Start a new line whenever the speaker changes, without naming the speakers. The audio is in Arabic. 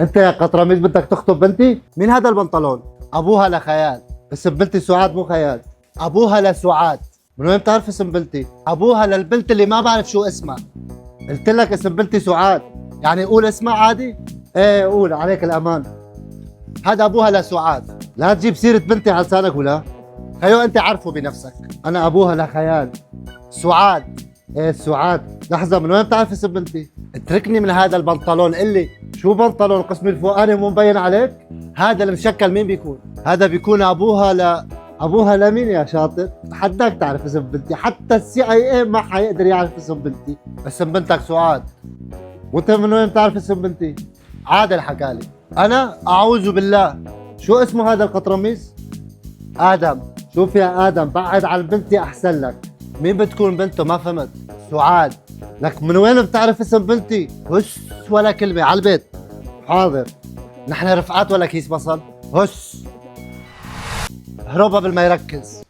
انت يا قطرميز بدك تخطب بنتي؟ مين هذا البنطلون؟ ابوها لخيال. اسم بنتي سعاد مو خيال. ابوها لسعاد. من وين بتعرف اسم بنتي؟ ابوها للبنت اللي ما بعرف شو اسمها. قلت لك اسم بنتي سعاد، يعني قول اسمها عادي؟ ايه قول عليك الامان. هذا ابوها لسعاد، لا تجيب سيرة بنتي على لسانك ولا. خيو انت عارفه بنفسك، انا ابوها لخيال. سعاد. ايه سعاد، لحظة من وين بتعرف اسم بنتي؟ اتركني من هذا البنطلون، قلي شو بنطلون القسم الفوقاني مو مبين عليك؟ هذا المشكل مين بيكون؟ هذا بيكون ابوها لمين يا شاطر؟ حدك تعرف اسم بنتي، حتى السي اي اي ما حيقدر يعرف اسم بنتي. اسم بنتك سعاد. وانت من وين بتعرف اسم بنتي؟ عادل حكالي. انا اعوذ بالله. شو اسمه هذا القطرميس؟ ادم. شوف يا ادم، بعد عن بنتي احسن لك. مين بتكون بنته؟ ما فهمت. سعاد. لك من وين بتعرف اسم بنتي؟ هش ولا كلمة على البيت. حاضر. نحن رفقات ولا كيس بصل؟ هش. هروب قبل ما يركز.